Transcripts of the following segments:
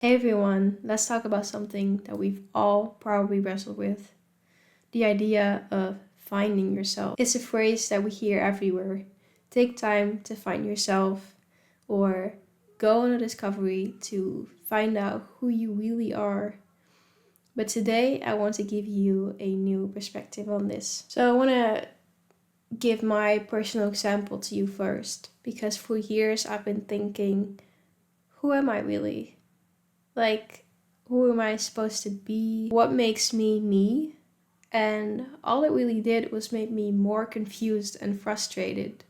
Hey everyone, let's talk about something that we've all probably wrestled with, the idea of finding yourself. It's a phrase that we hear everywhere. Take time to find yourself, or go on a discovery to find out who you really are. But today I want to give you a new perspective on this. So I want to give my personal example to you first, because for years I've been thinking, who am I really? Like, who am I supposed to be? What makes me me? And all it really did was make me more confused and frustrated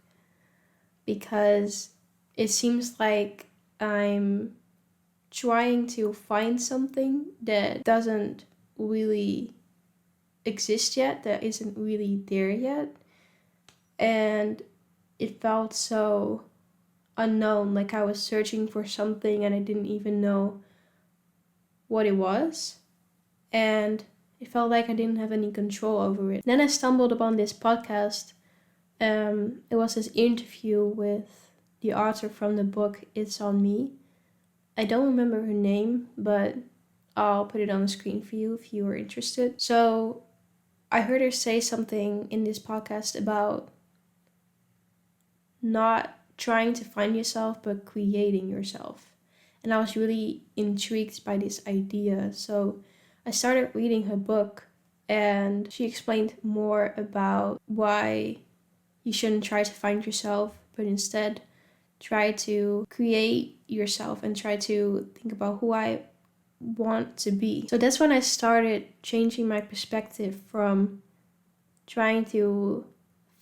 because it seems like I'm trying to find something that doesn't really exist yet, that isn't really there yet. And it felt so unknown, like I was searching for something and I didn't even know what it was. And it felt like I didn't have any control over it. Then I stumbled upon this podcast. It was this interview with the author from the book It's On Me. I don't remember her name, but I'll put it on the screen for you if you are interested. So I heard her say something in this podcast about not trying to find yourself, but creating yourself. And I was really intrigued by this idea. So I started reading her book, and she explained more about why you shouldn't try to find yourself, but instead try to create yourself and try to think about who I want to be. So that's when I started changing my perspective from trying to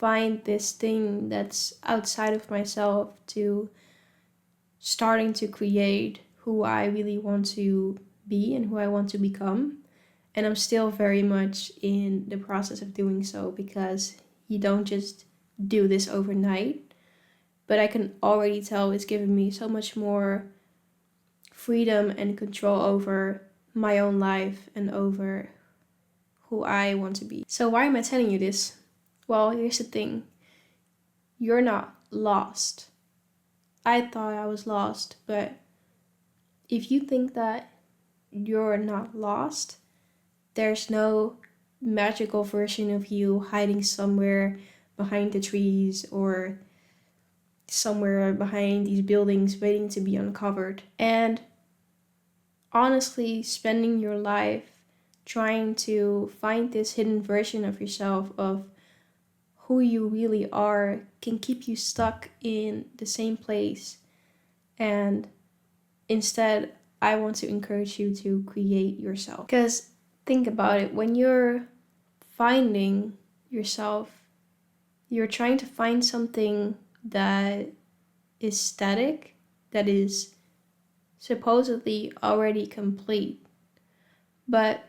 find this thing that's outside of myself to starting to create who I really want to be and who I want to become. And I'm still very much in the process of doing so, because you don't just do this overnight. But I can already tell it's given me so much more freedom and control over my own life and over who I want to be. So why am I telling you this? Well, here's the thing. You're not lost. I thought I was lost, but if you think that you're not lost, there's no magical version of you hiding somewhere behind the trees or somewhere behind these buildings waiting to be uncovered. And honestly, spending your life trying to find this hidden version of yourself, of who you really are, can keep you stuck in the same place. And instead, I want to encourage you to create yourself. Because think about it, when you're finding yourself, you're trying to find something that is static, that is supposedly already complete. But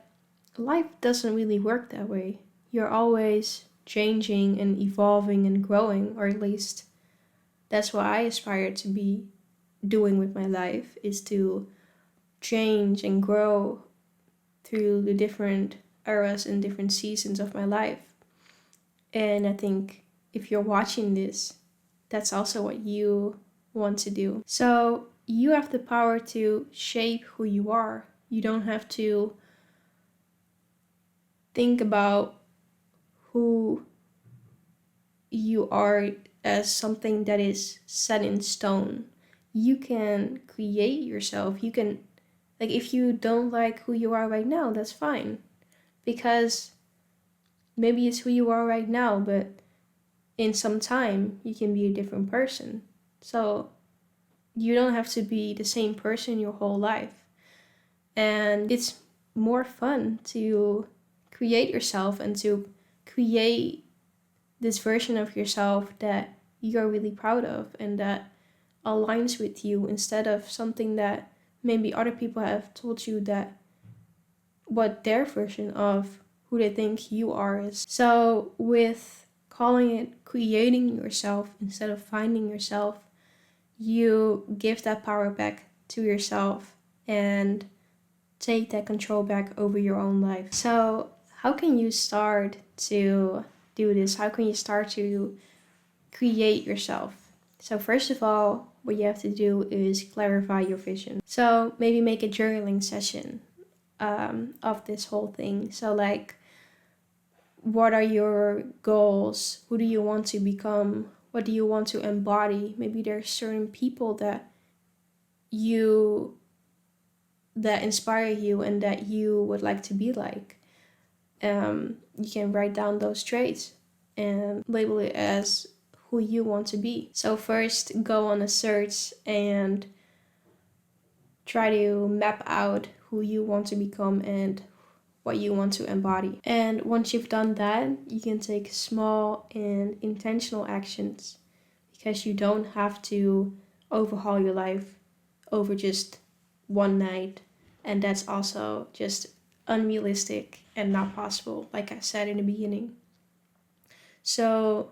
life doesn't really work that way. You're always changing and evolving and growing, or at least that's what I aspire to be doing with my life, is to change and grow through the different eras and different seasons of my life. And I think if you're watching this, that's also what you want to do. So you have the power to shape who you are. You don't have to think about who you are as something that is set in stone. You can create yourself. You can, like, if you don't like who you are right now, that's fine. Because maybe it's who you are right now, but in some time, you can be a different person. So you don't have to be the same person your whole life. And it's more fun to create yourself and to create this version of yourself that you're really proud of and that aligns with you, instead of something that maybe other people have told you that what their version of who they think you are is. So with calling it creating yourself instead of finding yourself, you give that power back to yourself and take that control back over your own life. So how can you start to do this? How can you start to create yourself? So first of all, what you have to do is clarify your vision. So maybe make a journaling session of this whole thing. So like, what are your goals? Who do you want to become? What do you want to embody? Maybe there's certain people that inspire you and that you would like to be like. You can write down those traits and label it as who you want to be. So first go on a search and try to map out who you want to become and what you want to embody. And once you've done that, you can take small and intentional actions, because you don't have to overhaul your life over just one night. And that's also just unrealistic and not possible, like I said in the beginning. So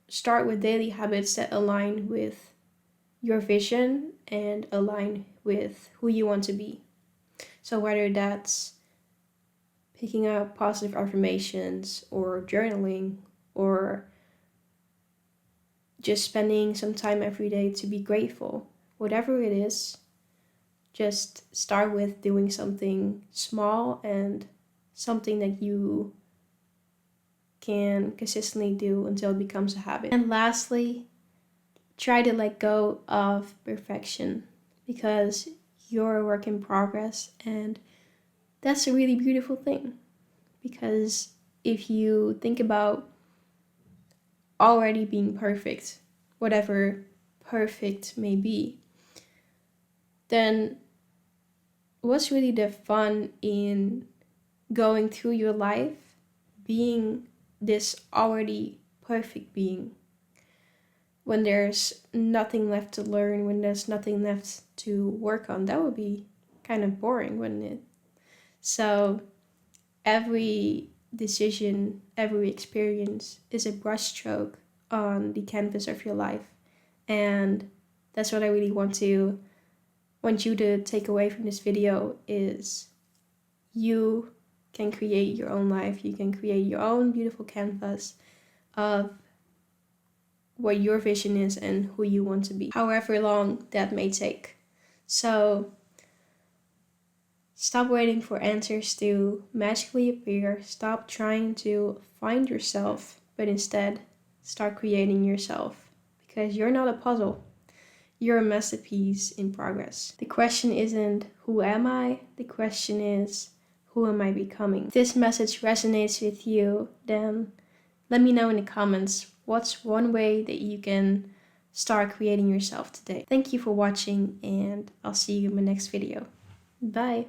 start with daily habits that align with your vision and align with who you want to be. So whether that's picking up positive affirmations or journaling or just spending some time every day to be grateful, whatever it is, just start with doing something small and something that you can consistently do until it becomes a habit. And lastly, try to let go of perfection, because you're a work in progress, and that's a really beautiful thing. Because if you think about already being perfect, whatever perfect may be, then what's really the fun in going through your life being this already perfect being, when there's nothing left to learn, when there's nothing left to work on? That would be kind of boring, wouldn't it? So every decision, every experience is a brushstroke on the canvas of your life. And that's what I really want you to take away from this video, is you can create your own life. You can create your own beautiful canvas of what your vision is and who you want to be, however long that may take. So stop waiting for answers to magically appear. Stop trying to find yourself, but instead start creating yourself, because you're not a puzzle. You're a masterpiece in progress. The question isn't who am I? The question is who am I becoming? If this message resonates with you, then let me know in the comments what's one way that you can start creating yourself today. Thank you for watching, and I'll see you in my next video. Bye.